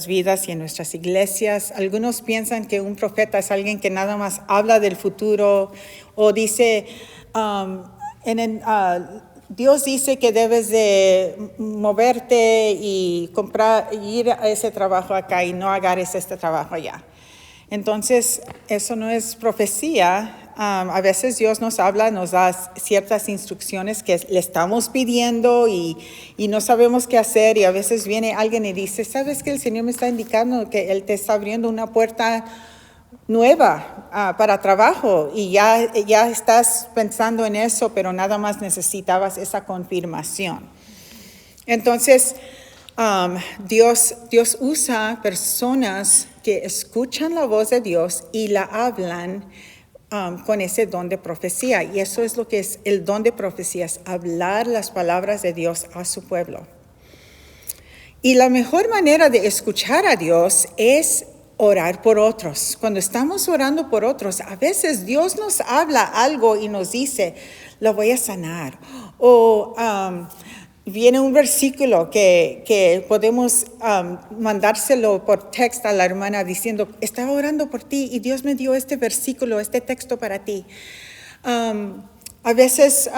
Vidas y en nuestras iglesias. Algunos piensan que un profeta es alguien que nada más habla del futuro o dice, Dios dice que debes de moverte y ir a ese trabajo acá y no agarres este trabajo allá. Entonces, eso no es profecía. A veces Dios nos habla, nos da ciertas instrucciones que le estamos pidiendo y no sabemos qué hacer. Y a veces viene alguien y dice, ¿sabes que el Señor me está indicando que Él te está abriendo una puerta nueva para trabajo? Y ya estás pensando en eso, pero nada más necesitabas esa confirmación. Entonces, Dios usa personas que escuchan la voz de Dios y la hablan con ese don de profecía. Y eso es lo que es el don de profecía, es hablar las palabras de Dios a su pueblo. Y la mejor manera de escuchar a Dios es orar por otros. Cuando estamos orando por otros, a veces Dios nos habla algo y nos dice, lo voy a sanar. O viene un versículo que podemos mandárselo por texto a la hermana diciendo, estaba orando por ti y Dios me dio este versículo, este texto para ti. A veces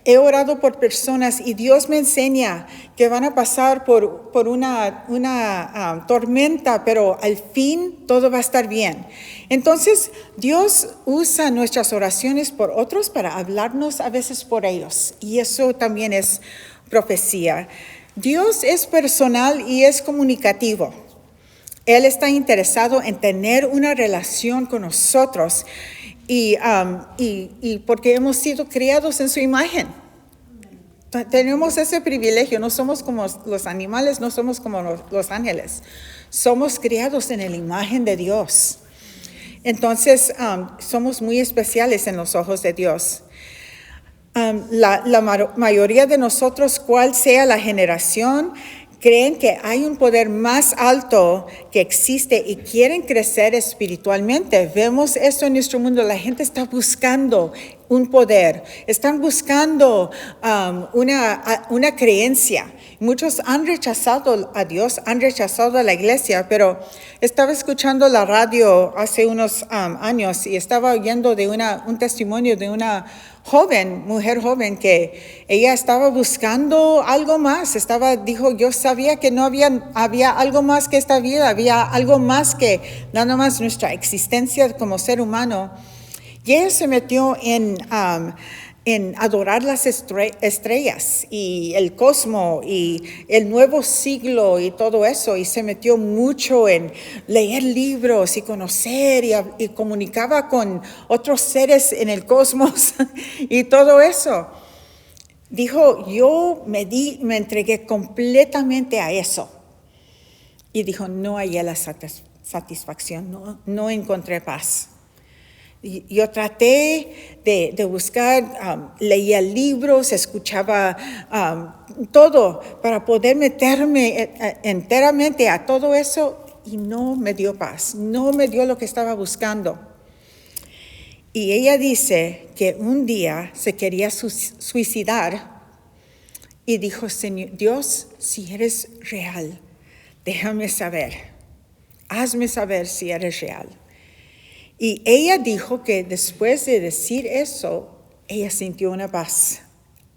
he orado por personas y Dios me enseña que van a pasar por una tormenta, pero al fin todo va a estar bien. Entonces, Dios usa nuestras oraciones por otros para hablarnos a veces por ellos. Y eso también es profecía. Dios es personal y es comunicativo. Él está interesado en tener una relación con nosotros. Y porque hemos sido criados en su imagen. Tenemos ese privilegio, no somos como los animales, no somos como los ángeles. Somos criados en la imagen de Dios. Entonces, somos muy especiales en los ojos de Dios. La mayoría de nosotros, cual sea la generación, creen que hay un poder más alto que existe y quieren crecer espiritualmente. Vemos esto en nuestro mundo. La gente está buscando un poder. Están buscando una creencia. Muchos han rechazado a Dios, han rechazado a la iglesia, pero estaba escuchando la radio hace unos años y estaba oyendo de un testimonio de una mujer joven, que ella estaba buscando algo más. Dijo, yo sabía que no había algo más que esta vida, había algo más que nada más nuestra existencia como ser humano. Y ella se metió en adorar las estrellas y el cosmos y el nuevo siglo y todo eso, y se metió mucho en leer libros y conocer y comunicaba con otros seres en el cosmos y todo eso. Dijo, yo me entregué completamente a eso. Y dijo, no hallé la satisfacción, no encontré paz. Yo traté de buscar, leía libros, escuchaba todo para poder meterme enteramente a todo eso y no me dio paz, no me dio lo que estaba buscando. Y ella dice que un día se quería suicidar y dijo, Señor Dios, si eres real, déjame saber, hazme saber si eres real. Y ella dijo que después de decir eso, ella sintió una paz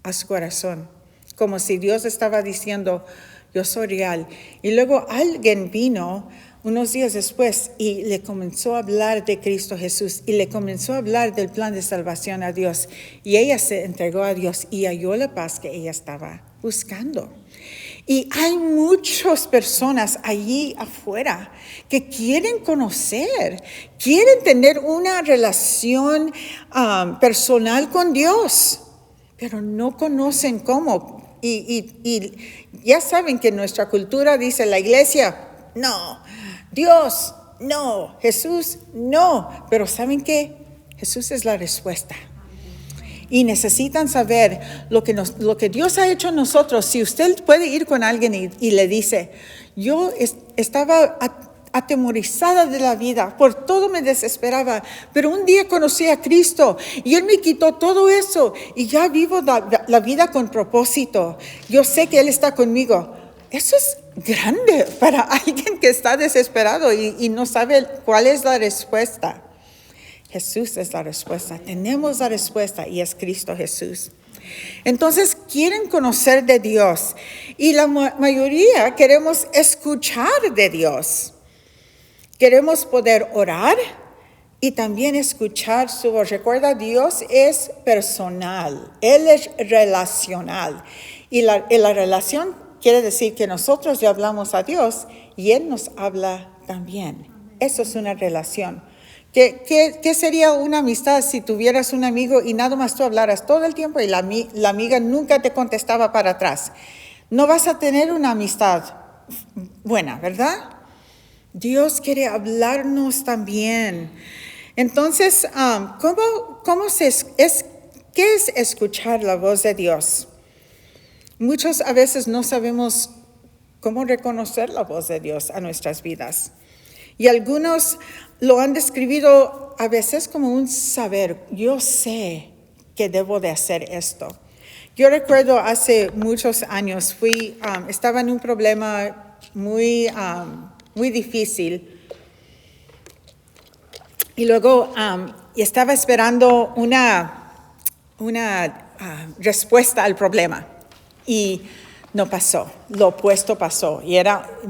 a su corazón, como si Dios estaba diciendo, yo soy real. Y luego alguien vino unos días después y le comenzó a hablar de Cristo Jesús y le comenzó a hablar del plan de salvación a Dios. Y ella se entregó a Dios y halló la paz que ella estaba buscando. Y hay muchas personas allí afuera que quieren conocer, quieren tener una relación personal con Dios, pero no conocen cómo. Y ya saben que nuestra cultura dice, la iglesia, no, Dios, no, Jesús, no. Pero ¿saben qué? Jesús es la respuesta. Y necesitan saber lo que Dios ha hecho en nosotros. Si usted puede ir con alguien y le dice, yo estaba atemorizada de la vida, por todo me desesperaba, pero un día conocí a Cristo y Él me quitó todo eso y ya vivo la vida con propósito. Yo sé que Él está conmigo. Eso es grande para alguien que está desesperado y no sabe cuál es la respuesta. Jesús es la respuesta. Tenemos la respuesta y es Cristo Jesús. Entonces quieren conocer de Dios y la mayoría queremos escuchar de Dios. Queremos poder orar y también escuchar su voz. Recuerda, Dios es personal, Él es relacional. Y la relación quiere decir que nosotros le hablamos a Dios y Él nos habla también. Eso es una relación. ¿Qué sería una amistad si tuvieras un amigo y nada más tú hablaras todo el tiempo y la amiga nunca te contestaba para atrás? No vas a tener una amistad buena, ¿verdad? Dios quiere hablarnos también. Entonces, ¿qué es escuchar la voz de Dios? Muchos a veces no sabemos cómo reconocer la voz de Dios a nuestras vidas. Y algunos lo han descrito a veces como un saber. Yo sé que debo de hacer esto. Yo recuerdo hace muchos años, estaba en un problema muy difícil. Y luego estaba esperando una respuesta al problema. Y no pasó, lo opuesto pasó. Y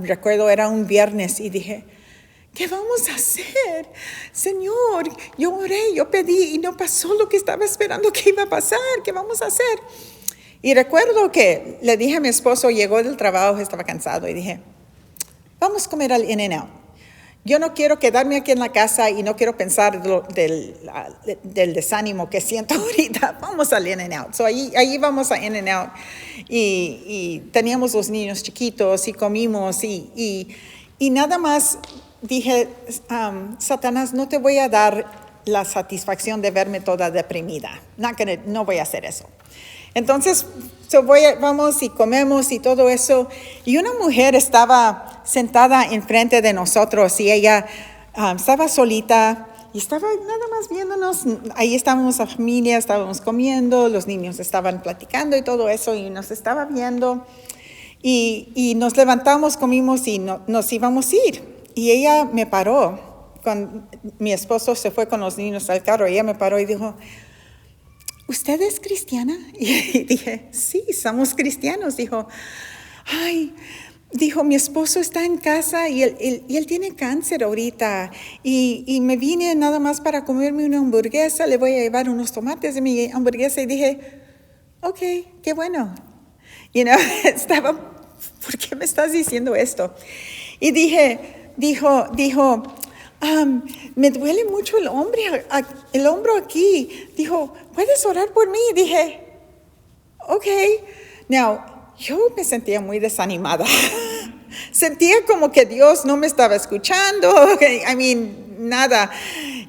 recuerdo, era un viernes y dije, ¿qué vamos a hacer? Señor, yo oré, yo pedí y no pasó lo que estaba esperando que iba a pasar. ¿Qué vamos a hacer? Y recuerdo que le dije a mi esposo, llegó del trabajo, estaba cansado y dije, vamos a comer al In-N-Out. Yo no quiero quedarme aquí en la casa y no quiero pensar del desánimo que siento ahorita. Vamos al In-N-Out. So, ahí vamos a In-N-Out. Y teníamos los niños chiquitos y comimos y nada más dije, Satanás, no te voy a dar la satisfacción de verme toda deprimida. No voy a hacer eso. Entonces, vamos y comemos y todo eso. Y una mujer estaba sentada enfrente de nosotros y ella estaba solita y estaba nada más viéndonos. Ahí estábamos la familia, estábamos comiendo, los niños estaban platicando y todo eso y nos estaba viendo. Y nos levantamos, comimos y nos íbamos a ir. Y ella me paró. Cuando mi esposo se fue con los niños al carro, ella me paró y dijo, ¿usted es cristiana? Y dije, sí, somos cristianos. Dijo, mi esposo está en casa y él tiene cáncer ahorita. Y me vine nada más para comerme una hamburguesa. Le voy a llevar unos tomates de mi hamburguesa. Y dije, ok, qué bueno. Estaba, ¿por qué me estás diciendo esto? Y dijo, me duele mucho el hombro aquí. Dijo, ¿puedes orar por mí? Dije, ok. Now, yo me sentía muy desanimada. Sentía como que Dios no me estaba escuchando. Nada.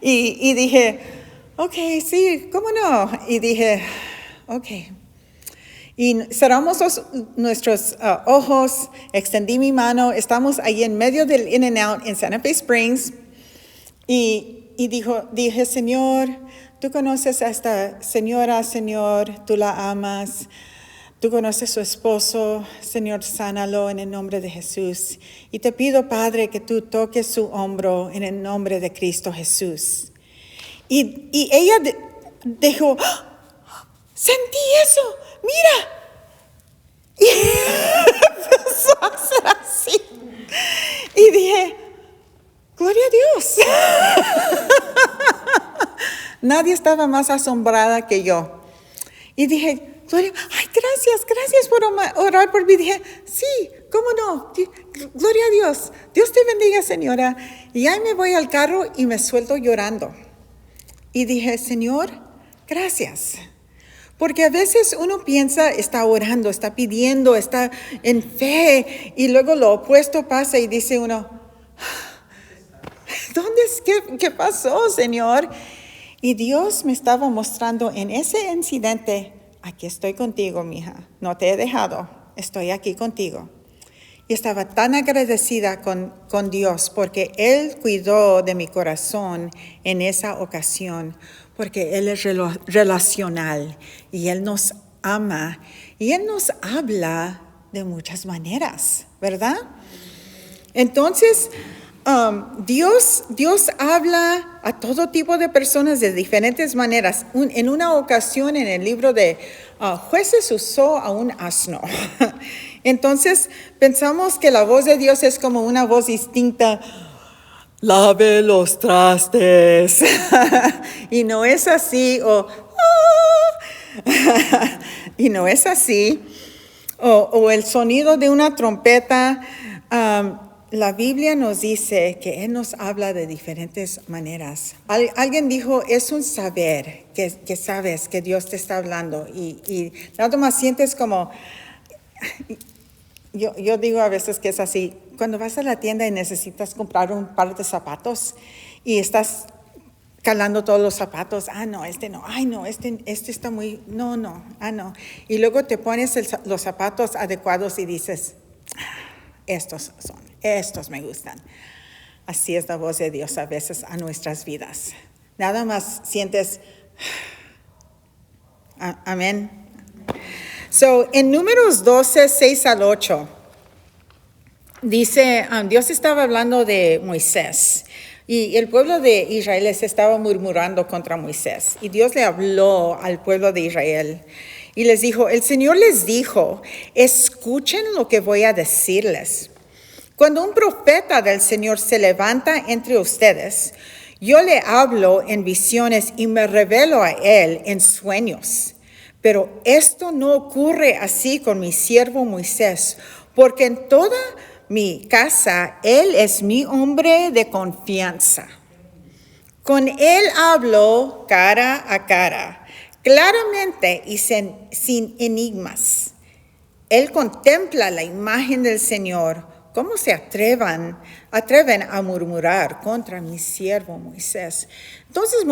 Y dije, ok, sí, ¿cómo no? Y dije, ok. Y cerramos nuestros ojos, extendí mi mano, estamos ahí en medio del In-N-Out en Santa Fe Springs. Y dije, Señor, tú conoces a esta señora, Señor, tú la amas. Tú conoces a su esposo, Señor, sánalo en el nombre de Jesús. Y te pido, Padre, que tú toques su hombro en el nombre de Cristo Jesús. Y ella dijo, sentí eso, mira. Y empezó a hacer así. Y dije, gloria a Dios. Nadie estaba más asombrada que yo. Y dije, gloria, gracias por orar por mí. Dije, sí, ¿cómo no? Gloria a Dios. Dios te bendiga, señora. Y ahí me voy al carro y me suelto llorando. Y dije, Señor, gracias. Porque a veces uno piensa, está orando, está pidiendo, está en fe. Y luego lo opuesto pasa y dice uno, ¿qué pasó, Señor? Y Dios me estaba mostrando en ese incidente, aquí estoy contigo, mija, no te he dejado, estoy aquí contigo. Y estaba tan agradecida con Dios porque Él cuidó de mi corazón en esa ocasión, porque Él es relacional y Él nos ama y Él nos habla de muchas maneras. ¿verdad? Entonces, Dios habla a todo tipo de personas de diferentes maneras. En una ocasión en el libro de Jueces usó a un asno. Entonces pensamos que la voz de Dios es como una voz distinta. Lave los trastes. Y no es así. Y no es así. O el sonido de una trompeta. La Biblia nos dice que Él nos habla de diferentes maneras. Alguien dijo, es un saber que sabes que Dios te está hablando. Y nada más sientes como, yo digo a veces que es así, cuando vas a la tienda y necesitas comprar un par de zapatos y estás calando todos los zapatos, no, este no, ay no, este está muy, no, no. Y luego te pones los zapatos adecuados y dices, estos me gustan. Así es la voz de Dios a veces a nuestras vidas. Nada más sientes, amén. So, en Números 12, 6 al 8, dice, Dios estaba hablando de Moisés. Y el pueblo de Israel se estaba murmurando contra Moisés. Y Dios le habló al pueblo de Israel. Y les dijo, el Señor les dijo, escuchen lo que voy a decirles. Cuando un profeta del Señor se levanta entre ustedes, yo le hablo en visiones y me revelo a él en sueños. Pero esto no ocurre así con mi siervo Moisés, porque en toda mi casa él es mi hombre de confianza. Con él hablo cara a cara, claramente y sin enigmas. Él contempla la imagen del Señor. ¿Cómo se atreven a murmurar contra mi siervo Moisés? Entonces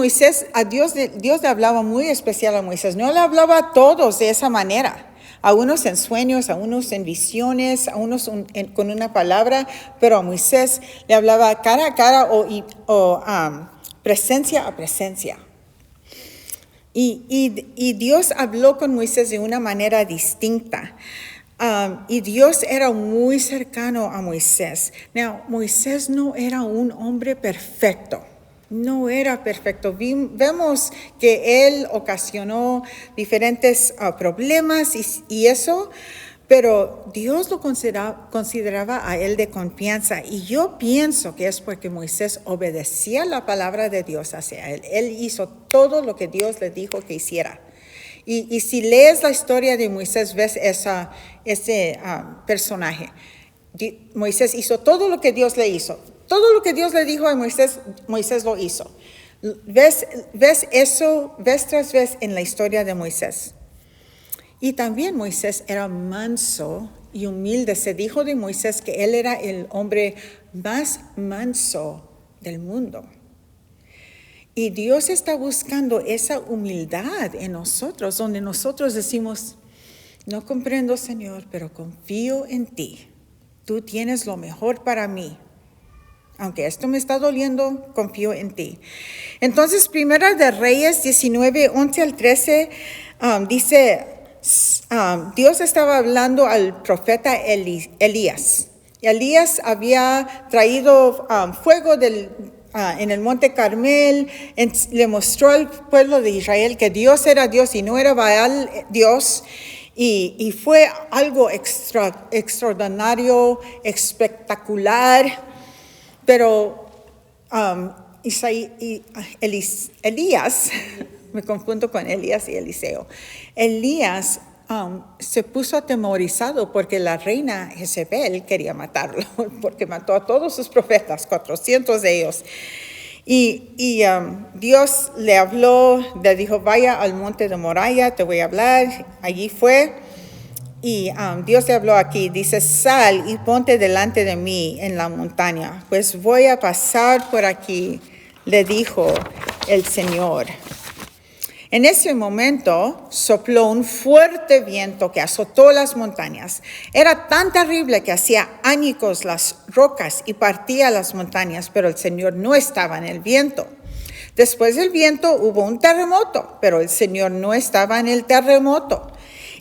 Dios le hablaba muy especial a Moisés. No le hablaba a todos de esa manera. A unos en sueños, a unos en visiones, a unos con una palabra. Pero a Moisés le hablaba cara a cara o presencia a presencia. Y Dios habló con Moisés de una manera distinta. Y Dios era muy cercano a Moisés. Moisés no era un hombre perfecto. No era perfecto. Vemos que él ocasionó diferentes problemas y eso, pero Dios lo consideraba a él de confianza. Y yo pienso que es porque Moisés obedecía la palabra de Dios hacia él. Él hizo todo lo que Dios le dijo que hiciera. Y si lees la historia de Moisés, ves ese personaje. Moisés hizo todo lo que Dios le hizo. Todo lo que Dios le dijo a Moisés, Moisés lo hizo. Ves eso, vez tras vez en la historia de Moisés. Y también Moisés era manso y humilde. Se dijo de Moisés que él era el hombre más manso del mundo. Y Dios está buscando esa humildad en nosotros, donde nosotros decimos, no comprendo, Señor, pero confío en ti. Tú tienes lo mejor para mí. Aunque esto me está doliendo, confío en ti. Entonces, Primera de Reyes 19, 11 al 13, dice, Dios estaba hablando al profeta Elías. Elías había traído fuego en el monte Carmel, le mostró al pueblo de Israel que Dios era Dios y no era Baal Dios, y fue algo extraordinario, espectacular, pero Elías, me confundo con Elías y Eliseo, Elías se puso atemorizado porque la reina Jezebel quería matarlo, porque mató a todos sus profetas, 400 de ellos. Y Dios le habló, le dijo, vaya al monte de Moriah, te voy a hablar. Allí fue. Y Dios le habló aquí, dice, sal y ponte delante de mí en la montaña, pues voy a pasar por aquí, le dijo el Señor. En ese momento sopló un fuerte viento que azotó las montañas. Era tan terrible que hacía añicos las rocas y partía las montañas, pero el Señor no estaba en el viento. Después del viento hubo un terremoto, pero el Señor no estaba en el terremoto.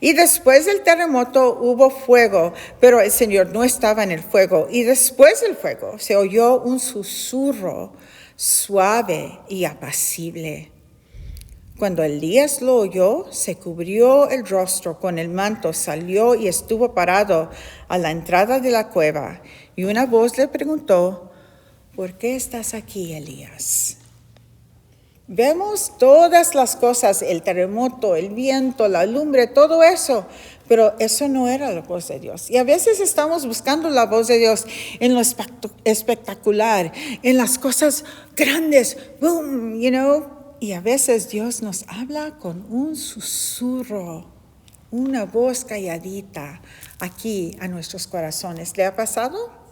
Y después del terremoto hubo fuego, pero el Señor no estaba en el fuego. Y después del fuego se oyó un susurro suave y apacible. Cuando Elías lo oyó, se cubrió el rostro con el manto, salió y estuvo parado a la entrada de la cueva. Y una voz le preguntó, ¿por qué estás aquí, Elías? Vemos todas las cosas, el terremoto, el viento, la lumbre, todo eso, pero eso no era la voz de Dios. Y a veces estamos buscando la voz de Dios en lo espectacular, en las cosas grandes, boom, y a veces Dios nos habla con un susurro, una voz calladita aquí a nuestros corazones. ¿Le ha pasado?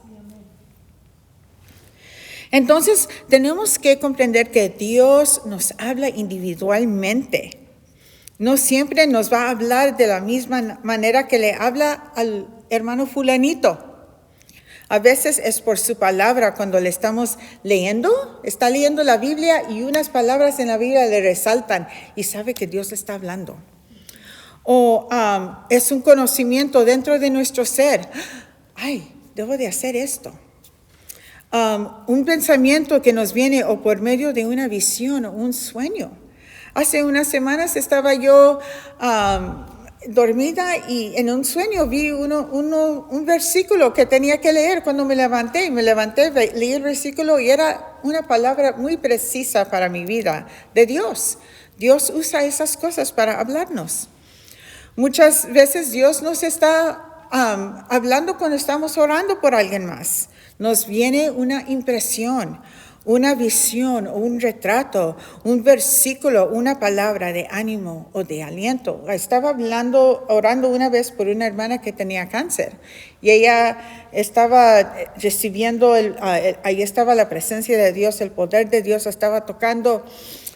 Entonces, tenemos que comprender que Dios nos habla individualmente. No siempre nos va a hablar de la misma manera que le habla al hermano fulanito. A veces es por su palabra cuando le estamos leyendo, está leyendo la Biblia y unas palabras en la Biblia le resaltan y sabe que Dios le está hablando. O es un conocimiento dentro de nuestro ser. Ay, debo de hacer esto. Un pensamiento que nos viene o por medio de una visión o un sueño. Hace unas semanas estaba yo dormida y en un sueño vi un versículo que tenía que leer cuando me levanté. Leí el versículo y era una palabra muy precisa para mi vida de Dios. Dios usa esas cosas para hablarnos. Muchas veces Dios nos está hablando cuando estamos orando por alguien más. Nos viene una impresión, una visión o un retrato, un versículo, una palabra de ánimo o de aliento. Estaba orando una vez por una hermana que tenía cáncer y ella estaba recibiendo, ahí estaba la presencia de Dios, el poder de Dios estaba tocando.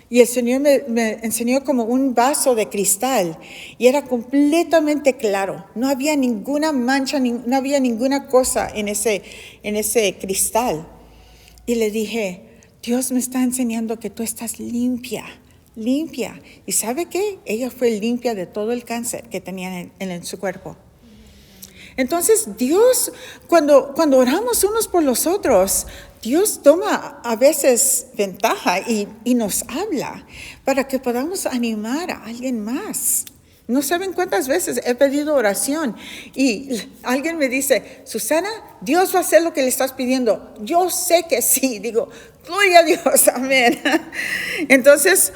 Y el Señor me enseñó como un vaso de cristal y era completamente claro. No había ninguna mancha, no había ninguna cosa en ese cristal. Y le dije, Dios me está enseñando que tú estás limpia. ¿Y sabe qué? Ella fue limpia de todo el cáncer que tenía en su cuerpo. Entonces Dios, cuando oramos unos por los otros, Dios toma a veces ventaja y nos habla para que podamos animar a alguien más. No saben cuántas veces he pedido oración y alguien me dice, Susana, Dios va a hacer lo que le estás pidiendo. Yo sé que sí, digo, gloria a Dios, amén. Entonces,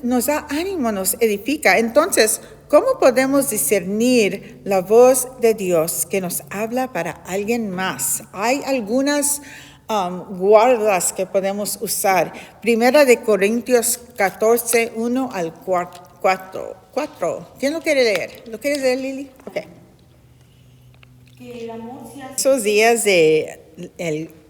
nos da ánimo, nos edifica. Entonces, ¿cómo podemos discernir la voz de Dios que nos habla para alguien más? Hay algunas guardas que podemos usar. Primera de Corintios 14, 1 al 4. ¿Quién lo quiere leer? ¿Lo quiere leer, Lili? Ok. Esos días de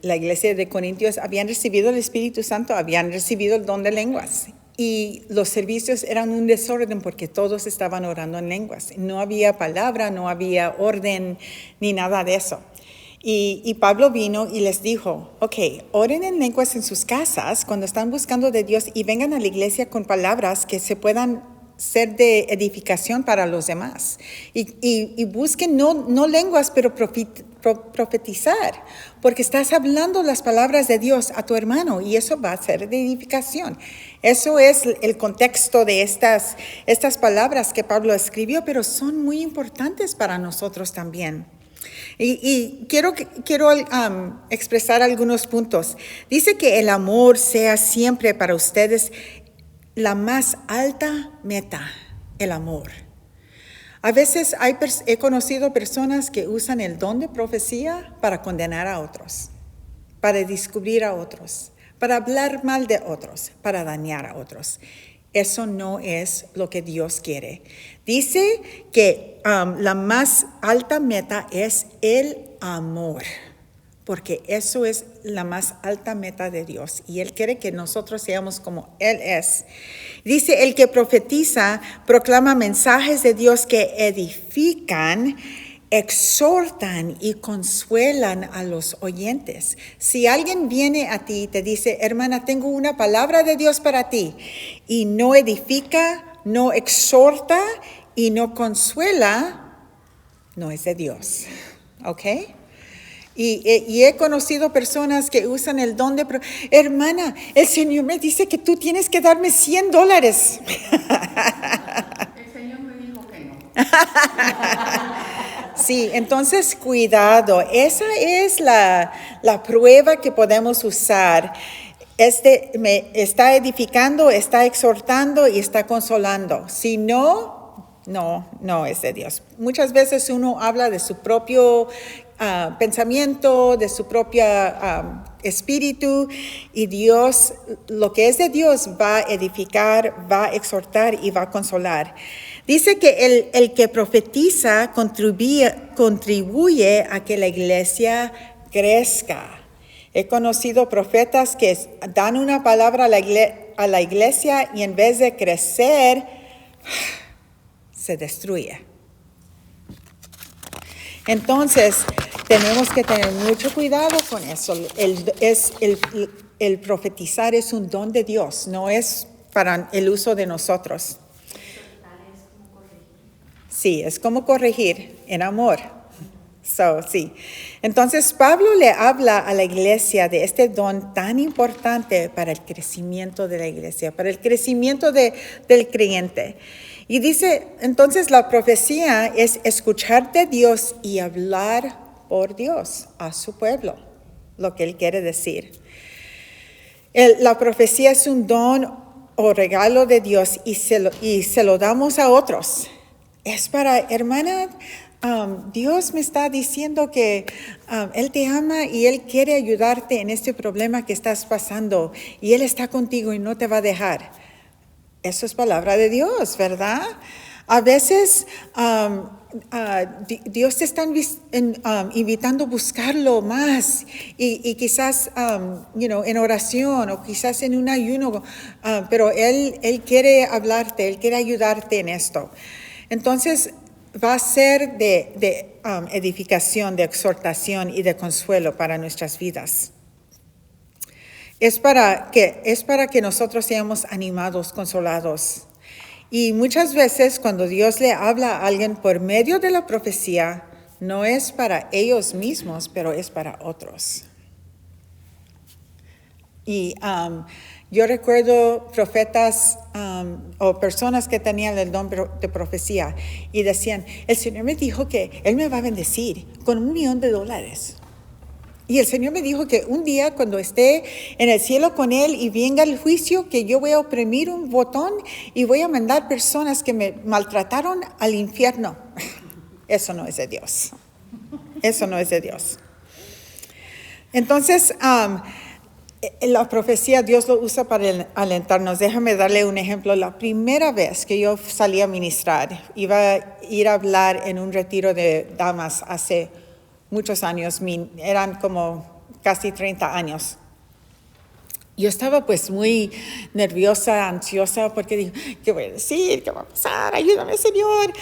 la iglesia de Corintios habían recibido el Espíritu Santo, habían recibido el don de lenguas. Y los servicios eran un desorden porque todos estaban orando en lenguas. No había palabra, no había orden, ni nada de eso. Y Pablo vino y les dijo, ok, oren en lenguas en sus casas cuando están buscando de Dios y vengan a la iglesia con palabras que se puedan ser de edificación para los demás. Y busquen no lenguas, pero profetizar, porque estás hablando las palabras de Dios a tu hermano y eso va a ser de edificación. Eso es el contexto de estas palabras que Pablo escribió, pero son muy importantes para nosotros también. Y quiero expresar algunos puntos. Dice que el amor sea siempre para ustedes la más alta meta, el amor. A veces he conocido personas que usan el don de profecía para condenar a otros, para descubrir a otros, para hablar mal de otros, para dañar a otros. Eso no es lo que Dios quiere. Dice que la más alta meta es el amor, porque eso es la más alta meta de Dios y Él quiere que nosotros seamos como Él es. Dice, el que profetiza proclama mensajes de Dios que edifican, exhortan y consuelan a los oyentes. Si alguien viene a ti y te dice, hermana, tengo una palabra de Dios para ti, y no edifica, no exhorta y no consuela, no es de Dios. ¿Ok? Y he conocido personas que usan el don de... Hermana, el Señor me dice que tú tienes que darme $100. El Señor me dijo que no. Sí, entonces cuidado. Esa es la prueba que podemos usar. Me está edificando, está exhortando y está consolando. Si no, no es de Dios. Muchas veces uno habla de su propio pensamiento, de su propia espíritu, y Dios, lo que es de Dios, va a edificar, va a exhortar y va a consolar. Dice que el que profetiza contribuye a que la iglesia crezca. He conocido profetas que dan una palabra a la iglesia y en vez de crecer, se destruye. Entonces, tenemos que tener mucho cuidado con eso. El profetizar es un don de Dios, no es para el uso de nosotros. Sí, es como corregir en amor. Sí. Entonces, Pablo le habla a la iglesia de este don tan importante para el crecimiento de la iglesia, para el crecimiento del creyente. Y dice, entonces la profecía es escuchar de Dios y hablar por Dios a su pueblo, lo que él quiere decir. La profecía es un don o regalo de Dios y se lo damos a otros. Es para, hermana, Dios me está diciendo que Él te ama y Él quiere ayudarte en este problema que estás pasando y Él está contigo y no te va a dejar. Eso es palabra de Dios, ¿verdad? A veces Dios te está invitando a buscarlo más y quizás en oración o quizás en un ayuno, pero Él quiere hablarte, Él quiere ayudarte en esto. Entonces va a ser de edificación, de exhortación y de consuelo para nuestras vidas. Es para que nosotros seamos animados, consolados. Y muchas veces cuando Dios le habla a alguien por medio de la profecía, no es para ellos mismos, pero es para otros. Y yo recuerdo profetas o personas que tenían el don de profecía y decían, el Señor me dijo que Él me va a bendecir con $1 millón. Y el Señor me dijo que un día cuando esté en el cielo con Él y venga el juicio, que yo voy a oprimir un botón y voy a mandar personas que me maltrataron al infierno. Eso no es de Dios. Eso no es de Dios. Entonces, la profecía Dios lo usa para alentarnos. Déjame darle un ejemplo. La primera vez que yo salí a ministrar, iba a ir a hablar en un retiro de damas hace muchos años, eran como casi 30 años. Yo estaba pues muy nerviosa, ansiosa, porque dije, ¿qué voy a decir? ¿Qué va a pasar? Ayúdame, Señor.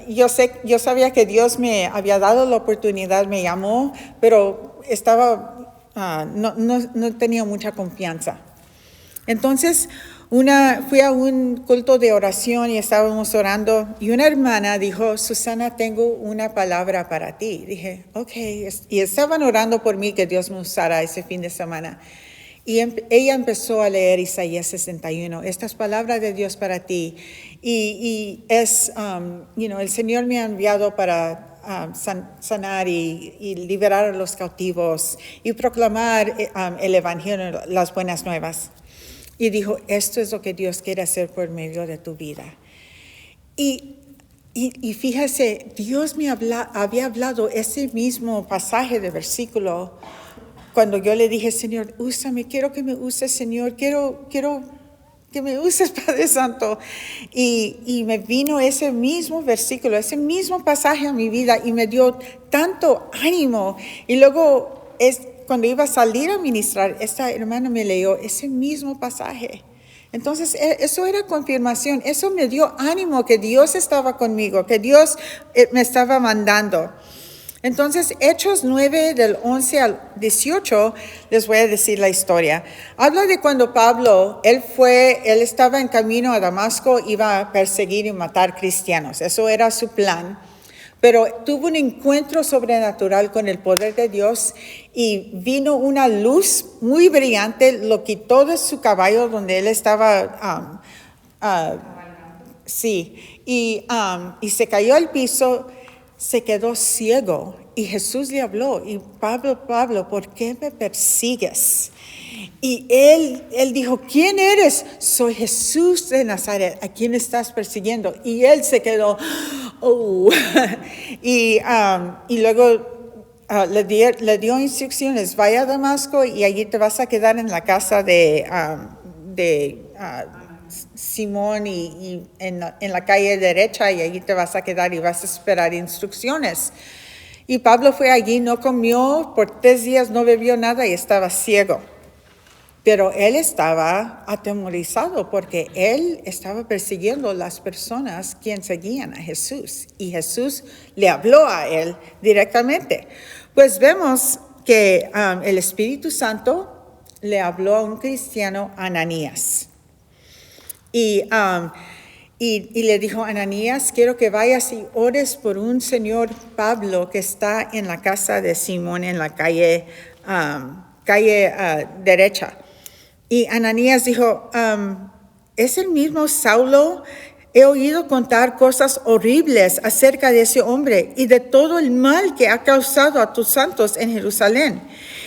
Yo sabía que Dios me había dado la oportunidad, me llamó, pero estaba, no tenía mucha confianza. Entonces, fui a un culto de oración y estábamos orando y una hermana dijo, Susana, tengo una palabra para ti. Dije, ok, y estaban orando por mí que Dios me usara ese fin de semana. Y ella empezó a leer Isaías 61, estas palabras de Dios para ti. Y es, el Señor me ha enviado para sanar y liberar a los cautivos y proclamar el Evangelio, las buenas nuevas. Y dijo, esto es lo que Dios quiere hacer por medio de tu vida. Y fíjese, Dios me había hablado ese mismo pasaje de versículo cuando yo le dije, Señor, úsame, quiero que me uses, Señor, quiero que me uses, Padre Santo. Y me vino ese mismo versículo, ese mismo pasaje a mi vida y me dio tanto ánimo. Y luego cuando iba a salir a ministrar, esta hermana me leyó ese mismo pasaje. Entonces, eso era confirmación, eso me dio ánimo que Dios estaba conmigo, que Dios me estaba mandando. Entonces, Hechos 9, del 11 al 18, les voy a decir la historia. Habla de cuando Pablo, él estaba en camino a Damasco, iba a perseguir y matar cristianos. Eso era su plan. Pero tuvo un encuentro sobrenatural con el poder de Dios y vino una luz muy brillante, lo quitó de su caballo donde él estaba, y se cayó al piso. Se quedó ciego y Jesús le habló y Pablo, ¿por qué me persigues? Y él dijo, ¿quién eres? Soy Jesús de Nazaret, ¿a quién estás persiguiendo? Y él se quedó, oh. y luego le dio instrucciones, vaya a Damasco y allí te vas a quedar en la casa de Simón y en la calle derecha y allí te vas a quedar y vas a esperar instrucciones. Y Pablo fue allí, no comió, por 3 días no bebió nada y estaba ciego. Pero él estaba atemorizado porque él estaba persiguiendo a las personas quienes seguían a Jesús. Y Jesús le habló a él directamente. Pues vemos que el Espíritu Santo le habló a un cristiano, Ananías. Y le dijo, Ananías, quiero que vayas y ores por un señor Pablo que está en la casa de Simón en la calle derecha. Y Ananías dijo, ¿es el mismo Saulo? He oído contar cosas horribles acerca de ese hombre y de todo el mal que ha causado a tus santos en Jerusalén.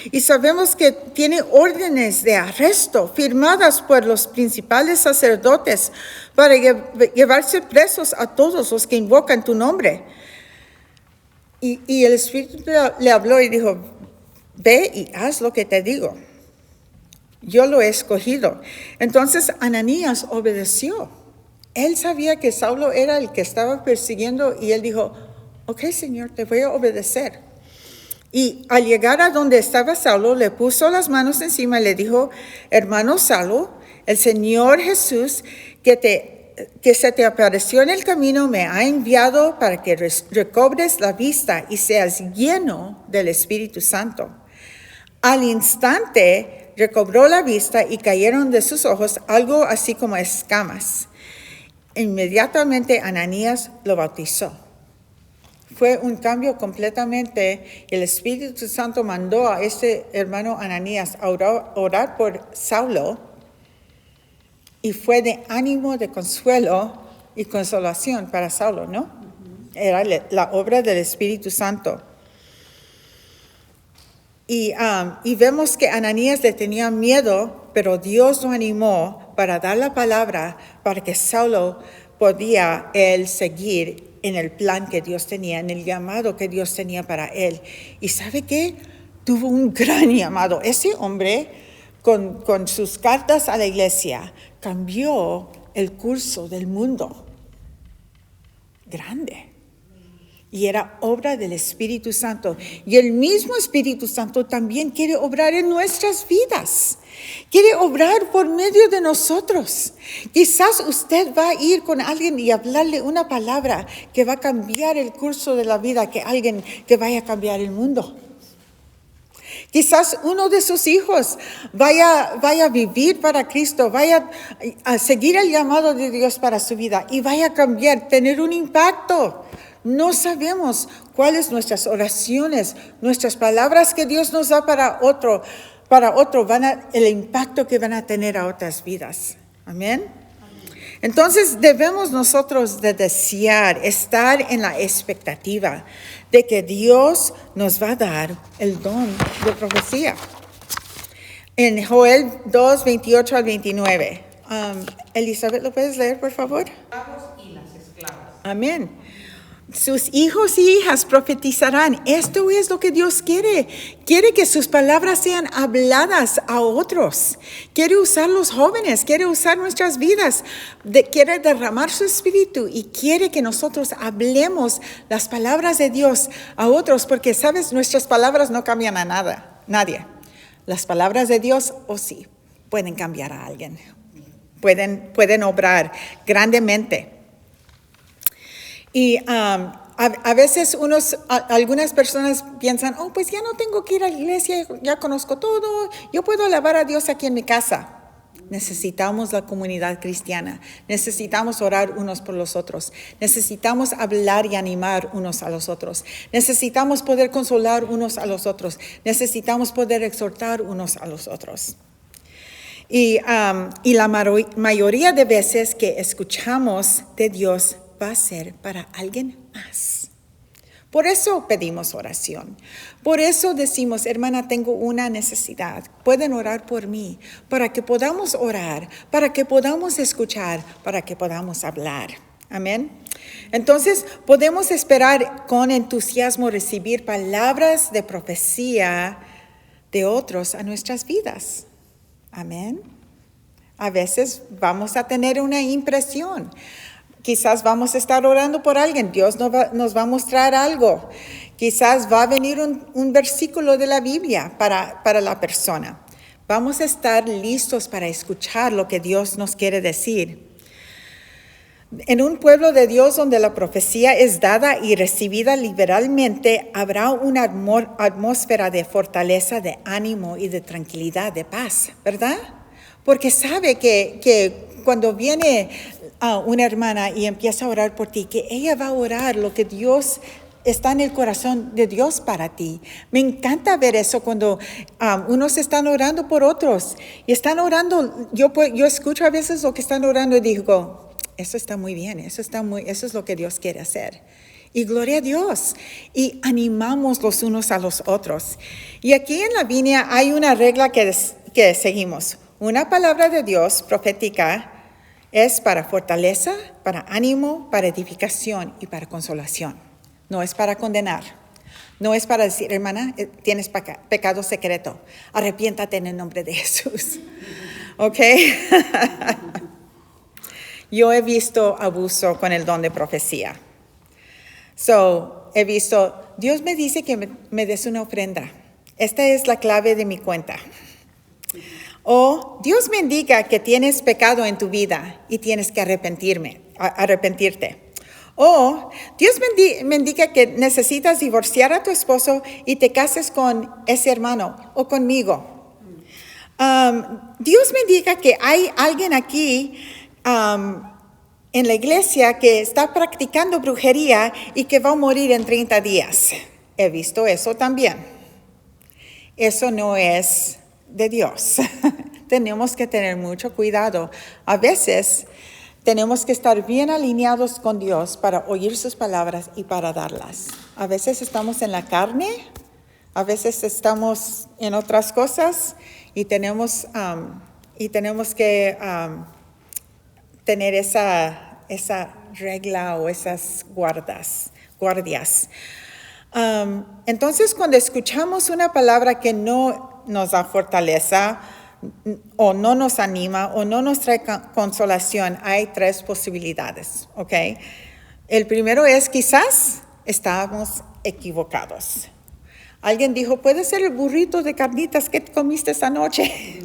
Y sabemos que tiene órdenes de arresto firmadas por los principales sacerdotes para llevarse presos a todos los que invocan tu nombre. Y el Espíritu le habló y dijo, ve y haz lo que te digo. Yo lo he escogido. Entonces Ananías obedeció. Él sabía que Saulo era el que estaba persiguiendo y él dijo, ok, Señor, te voy a obedecer. Y al llegar a donde estaba Saulo, le puso las manos encima y le dijo, hermano Saulo, el Señor Jesús que se te apareció en el camino me ha enviado para que recobres la vista y seas lleno del Espíritu Santo. Al instante recobró la vista y cayeron de sus ojos algo así como escamas. Inmediatamente Ananías lo bautizó. Fue un cambio completamente. El Espíritu Santo mandó a este hermano Ananías a orar por Saulo y fue de ánimo, de consuelo y consolación para Saulo, ¿no? Era la obra del Espíritu Santo. Y vemos que Ananías le tenía miedo, pero Dios lo animó para dar la palabra para que Saulo podía él seguir en el plan que Dios tenía, en el llamado que Dios tenía para él. ¿Y sabe qué? Tuvo un gran llamado. Ese hombre, con sus cartas a la iglesia, cambió el curso del mundo. Grande. Y era obra del Espíritu Santo. Y el mismo Espíritu Santo también quiere obrar en nuestras vidas. Quiere obrar por medio de nosotros. Quizás usted va a ir con alguien y hablarle una palabra que va a cambiar el curso de la vida, que alguien que vaya a cambiar el mundo. Quizás uno de sus hijos vaya a vivir para Cristo, vaya a seguir el llamado de Dios para su vida y vaya a cambiar, tener un impacto. No sabemos cuáles nuestras oraciones, nuestras palabras que Dios nos da para otro el impacto que van a tener a otras vidas. Amén. Entonces debemos nosotros de desear, estar en la expectativa de que Dios nos va a dar el don de profecía. En Joel 2, 28 al 29. Elizabeth, ¿lo puedes leer, por favor? Y las esclavas. Amén. Sus hijos y hijas profetizarán. Esto es lo que Dios quiere. Quiere que sus palabras sean habladas a otros. Quiere usar los jóvenes, quiere usar nuestras vidas. Quiere derramar su espíritu y quiere que nosotros hablemos las palabras de Dios a otros. Porque, ¿sabes? Nuestras palabras no cambian a nadie. Las palabras de Dios, sí, pueden cambiar a alguien. Pueden obrar grandemente. Y A veces algunas personas piensan, oh, pues ya no tengo que ir a la iglesia, ya conozco todo, yo puedo alabar a Dios aquí en mi casa. Necesitamos la comunidad cristiana, necesitamos orar unos por los otros, necesitamos hablar y animar unos a los otros, necesitamos poder consolar unos a los otros, necesitamos poder exhortar unos a los otros. Y la mayoría de veces que escuchamos de Dios va a ser para alguien más. Por eso pedimos oración. Por eso decimos, hermana, tengo una necesidad. Pueden orar por mí, para que podamos orar, para que podamos escuchar, para que podamos hablar. Amén. Entonces, podemos esperar con entusiasmo recibir palabras de profecía de otros a nuestras vidas. Amén. A veces vamos a tener una impresión. Quizás vamos a estar orando por alguien, Dios nos va a mostrar algo. Quizás va a venir un versículo de la Biblia para la persona. Vamos a estar listos para escuchar lo que Dios nos quiere decir. En un pueblo de Dios donde la profecía es dada y recibida liberalmente, habrá una atmósfera de fortaleza, de ánimo y de tranquilidad, de paz, ¿verdad? Porque sabe que cuando viene una hermana y empieza a orar por ti, que ella va a orar lo que Dios está en el corazón de Dios para ti. Me encanta ver eso cuando unos están orando por otros y están orando. Yo escucho a veces lo que están orando y digo, eso está muy bien, eso es lo que Dios quiere hacer. Y gloria a Dios. Y animamos los unos a los otros. Y aquí en la Viña hay una regla que seguimos. Una palabra de Dios profética es para fortaleza, para ánimo, para edificación y para consolación. No es para condenar. No es para decir, hermana, tienes pecado secreto. Arrepiéntate en el nombre de Jesús. ¿Ok? Yo he visto abuso con el don de profecía. He visto, Dios me dice que me des una ofrenda. Esta es la clave de mi cuenta. O Dios me indica que tienes pecado en tu vida y tienes que arrepentirte. O Dios me indica que necesitas divorciar a tu esposo y te cases con ese hermano o conmigo. Dios me indica que hay alguien aquí en la iglesia que está practicando brujería y que va a morir en 30 días. He visto eso también. Eso no es de Dios. Tenemos que tener mucho cuidado. A veces tenemos que estar bien alineados con Dios para oír sus palabras y para darlas. A veces estamos en la carne, a veces estamos en otras cosas y tenemos que tener esa regla o esas guardias. Entonces, cuando escuchamos una palabra que no nos da fortaleza o no nos anima o no nos trae consolación, hay 3 posibilidades, ¿ok? El primero es quizás estamos equivocados. Alguien dijo, puede ser el burrito de carnitas que comiste esa noche.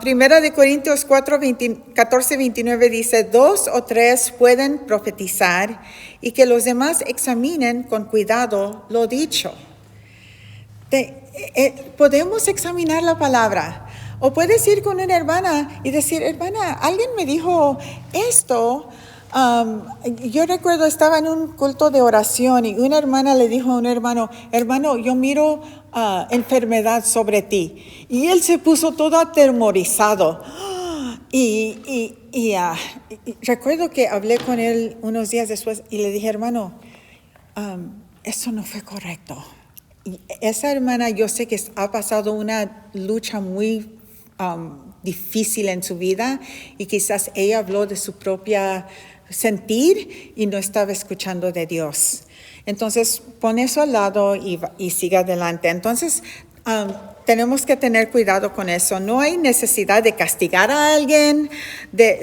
Primera de Corintios 14, 29 dice, 2 o 3 pueden profetizar y que los demás examinen con cuidado lo dicho. Podemos examinar la palabra. O puedes ir con una hermana y decir, hermana, alguien me dijo esto. Yo recuerdo, estaba en un culto de oración y una hermana le dijo a un hermano, yo miro enfermedad sobre ti. Y él se puso todo atemorizado. Y recuerdo que hablé con él unos días después y le dije, hermano, eso no fue correcto. Y esa hermana, yo sé que ha pasado una lucha muy difícil en su vida y quizás ella habló de su propia sentir y no estaba escuchando de Dios. Entonces, pon eso al lado y siga adelante. Entonces, tenemos que tener cuidado con eso. No hay necesidad de castigar a alguien,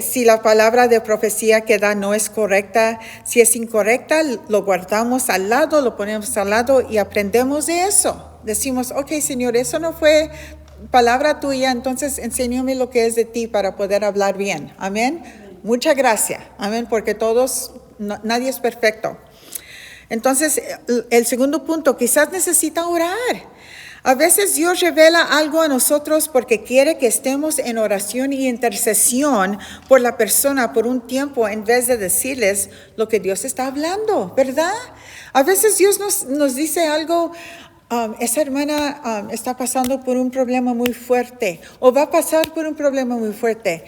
si la palabra de profecía que da no es correcta. Si es incorrecta, lo guardamos al lado, lo ponemos al lado y aprendemos de eso. Decimos, ok, Señor, eso no fue palabra tuya, entonces enséñame lo que es de ti para poder hablar bien. Amén. Muchas gracias. Amén, porque nadie es perfecto. Entonces, el segundo punto, quizás necesita orar. A veces Dios revela algo a nosotros porque quiere que estemos en oración y intercesión por la persona por un tiempo en vez de decirles lo que Dios está hablando, ¿verdad? A veces Dios nos dice algo, esa hermana está pasando por un problema muy fuerte o va a pasar por un problema muy fuerte.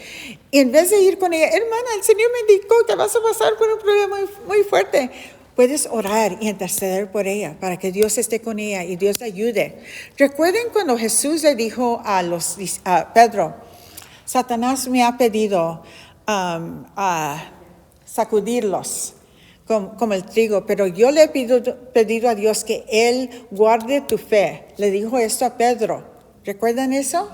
Y en vez de ir con ella, hermana, el Señor me indicó que vas a pasar por un problema muy, muy fuerte. Puedes orar y interceder por ella para que Dios esté con ella y Dios la ayude. Recuerden cuando Jesús le dijo a Pedro, Satanás me ha pedido a sacudirlos como el trigo, pero yo le he pedido a Dios que Él guarde tu fe. Le dijo esto a Pedro. ¿Recuerdan eso?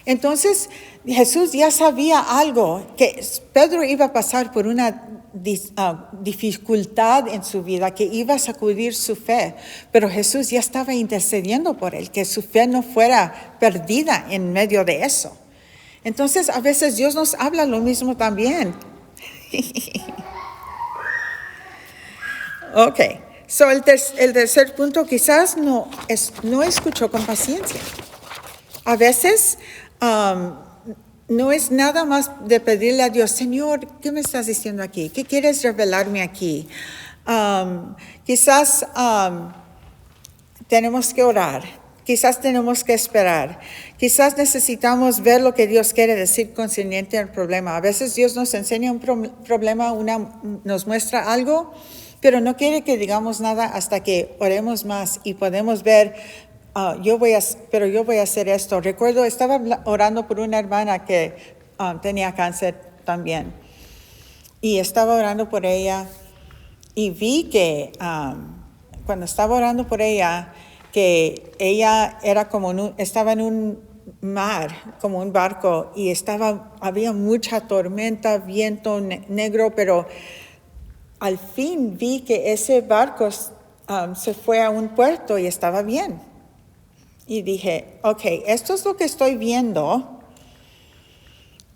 Entonces Jesús ya sabía algo, que Pedro iba a pasar por una dificultad en su vida, que iba a sacudir su fe, pero Jesús ya estaba intercediendo por él, que su fe no fuera perdida en medio de eso. Entonces a veces Dios nos habla lo mismo también. Ok, so el tercer punto quizás no escuchó con paciencia. A veces no es nada más de pedirle a Dios, Señor, ¿qué me estás diciendo aquí? ¿Qué quieres revelarme aquí? Quizás tenemos que orar, quizás tenemos que esperar, quizás necesitamos ver lo que Dios quiere decir concerniente al problema. A veces Dios nos enseña un problema, nos muestra algo, pero no quiere que digamos nada hasta que oremos más y podemos ver. Yo voy a hacer esto. Recuerdo, estaba orando por una hermana que tenía cáncer también. Y estaba orando por ella y vi que cuando estaba orando por ella, que ella era estaba en un mar, como un barco, y había mucha tormenta, viento negro, pero al fin vi que ese barco se fue a un puerto y estaba bien. Y dije, ok, esto es lo que estoy viendo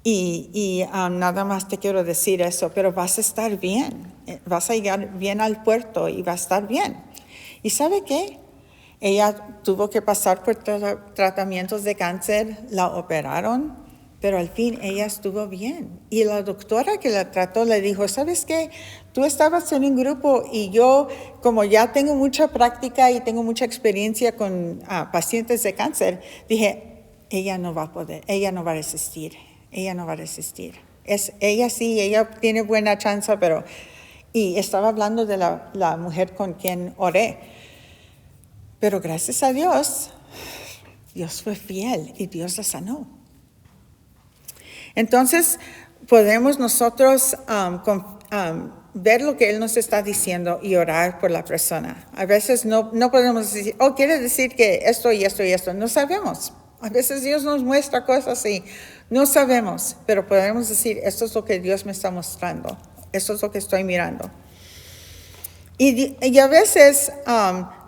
y nada más te quiero decir eso, pero vas a estar bien, vas a llegar bien al puerto y va a estar bien. ¿Y sabe qué? Ella tuvo que pasar por tratamientos de cáncer, la operaron, pero al fin ella estuvo bien. Y la doctora que la trató le dijo, ¿sabes qué? Tú estabas en un grupo y yo, como ya tengo mucha práctica y tengo mucha experiencia con pacientes de cáncer, dije, ella no va a poder, ella no va a resistir. Ella tiene buena chance, pero... Y estaba hablando de la mujer con quien oré. Pero gracias a Dios, Dios fue fiel y Dios la sanó. Entonces, podemos nosotros ver lo que Él nos está diciendo y orar por la persona. A veces no podemos decir, quiere decir que esto y esto y esto. No sabemos. A veces Dios nos muestra cosas y no sabemos, pero podemos decir, esto es lo que Dios me está mostrando. Esto es lo que estoy mirando. Y a veces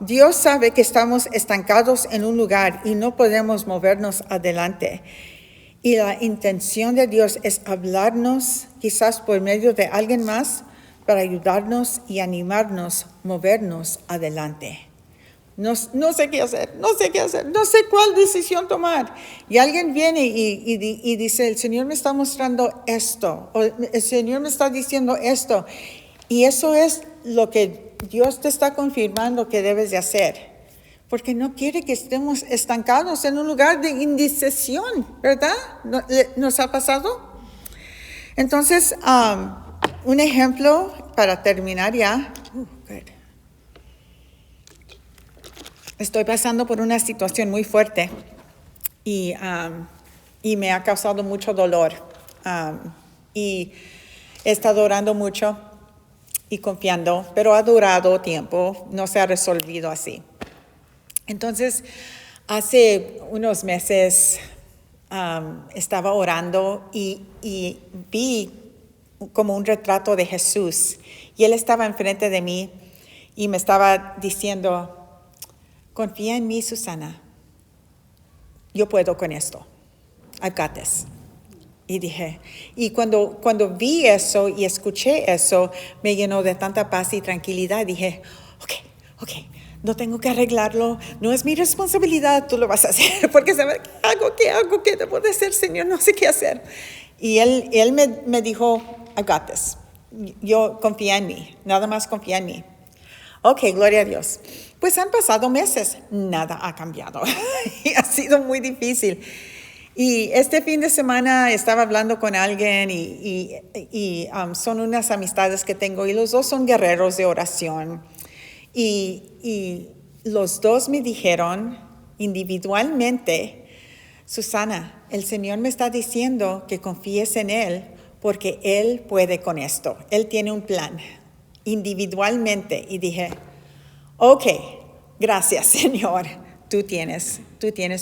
Dios sabe que estamos estancados en un lugar y no podemos movernos adelante. Y la intención de Dios es hablarnos, quizás por medio de alguien más, para ayudarnos y animarnos, movernos adelante. No sé qué hacer, no sé cuál decisión tomar. Y alguien viene y dice, el Señor me está mostrando esto, o el Señor me está diciendo esto. Y eso es lo que Dios te está confirmando que debes de hacer. Porque no quiere que estemos estancados en un lugar de indecisión, ¿verdad? ¿Nos ha pasado? Entonces, un ejemplo para terminar ya. Estoy pasando por una situación muy fuerte y me ha causado mucho dolor. Y he estado orando mucho y confiando, pero ha durado tiempo, no se ha resolvido así. Entonces, hace unos meses estaba orando y vi como un retrato de Jesús. Y Él estaba enfrente de mí y me estaba diciendo, confía en mí, Susana. Yo puedo con esto. I've got this. Y dije, y cuando vi eso y escuché eso, me llenó de tanta paz y tranquilidad. Dije, ok, no tengo que arreglarlo, no es mi responsabilidad, tú lo vas a hacer, porque saber qué hago, qué debo de hacer, Señor, no sé qué hacer. Y él me dijo, I got this. Yo confía en mí, nada más confía en mí. Ok, gloria a Dios. Pues han pasado meses, nada ha cambiado. Y ha sido muy difícil. Y este fin de semana estaba hablando con alguien y son unas amistades que tengo y los dos son guerreros de oración. Y los dos me dijeron individualmente, Susana, el Señor me está diciendo que confíes en Él porque Él puede con esto. Él tiene un plan individualmente. Y dije, ok, gracias Señor, tú tienes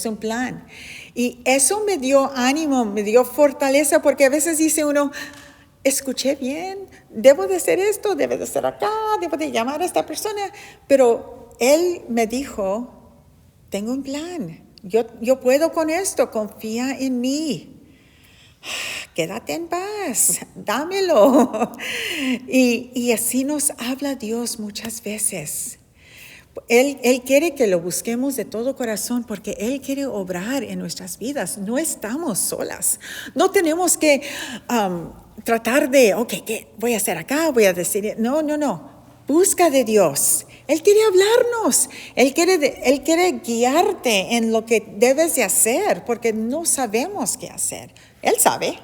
un plan. Y eso me dio ánimo, me dio fortaleza, porque a veces dice uno, escuché bien, debo de hacer esto, debo de hacer acá, debo de llamar a esta persona. Pero Él me dijo, tengo un plan, yo puedo con esto, confía en mí. Quédate en paz, dámelo. Y así nos habla Dios muchas veces. Él quiere que lo busquemos de todo corazón porque Él quiere obrar en nuestras vidas. No estamos solas. No tenemos que tratar de, ok, ¿qué voy a hacer acá? Voy a decir, no. Busca de Dios. Él quiere hablarnos. Él quiere guiarte en lo que debes de hacer porque no sabemos qué hacer. Él sabe.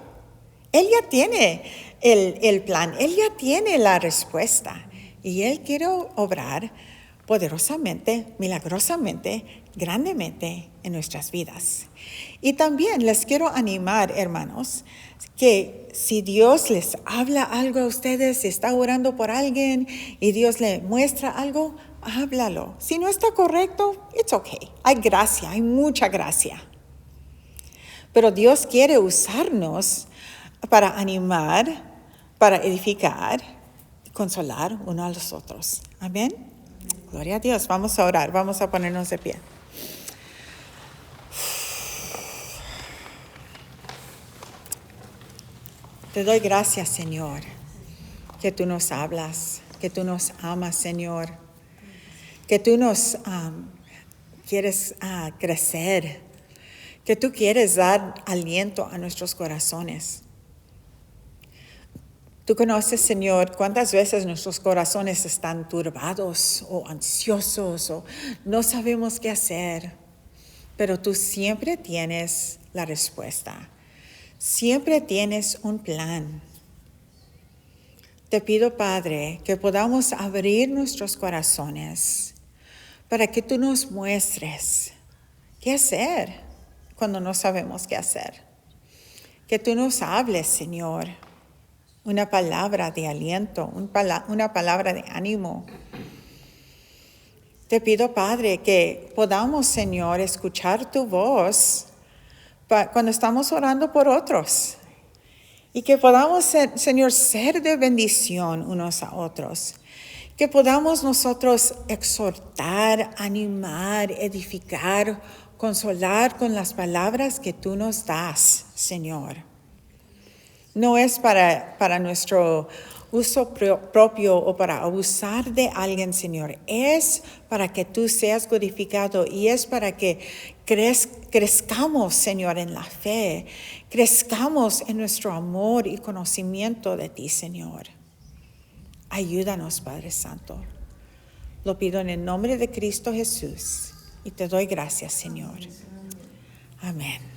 Él ya tiene el plan. Él ya tiene la respuesta. Y Él quiere obrar poderosamente, milagrosamente, grandemente en nuestras vidas. Y también les quiero animar, hermanos, que si Dios les habla algo a ustedes, si está orando por alguien y Dios le muestra algo, háblalo. Si no está correcto, it's okay. Hay gracia, hay mucha gracia. Pero Dios quiere usarnos para animar, para edificar, consolar uno a los otros. Amén. Gloria a Dios. Vamos a orar. Vamos a ponernos de pie. Te doy gracias, Señor, que tú nos hablas, que tú nos amas, Señor, que tú nos quieres crecer, que tú quieres dar aliento a nuestros corazones. Tú conoces, Señor, cuántas veces nuestros corazones están turbados o ansiosos o no sabemos qué hacer, pero tú siempre tienes la respuesta. Siempre tienes un plan. Te pido, Padre, que podamos abrir nuestros corazones para que tú nos muestres qué hacer cuando no sabemos qué hacer. Que tú nos hables, Señor, una palabra de aliento, una palabra de ánimo. Te pido, Padre, que podamos, Señor, escuchar tu voz cuando estamos orando por otros. Y que podamos, Señor, ser de bendición unos a otros. Que podamos nosotros exhortar, animar, edificar, consolar con las palabras que tú nos das, Señor. No es para nuestro uso propio o para abusar de alguien, Señor. Es para que tú seas glorificado y es para que crezcamos, Señor, en la fe. Crezcamos en nuestro amor y conocimiento de ti, Señor. Ayúdanos, Padre Santo. Lo pido en el nombre de Cristo Jesús y te doy gracias, Señor. Amén.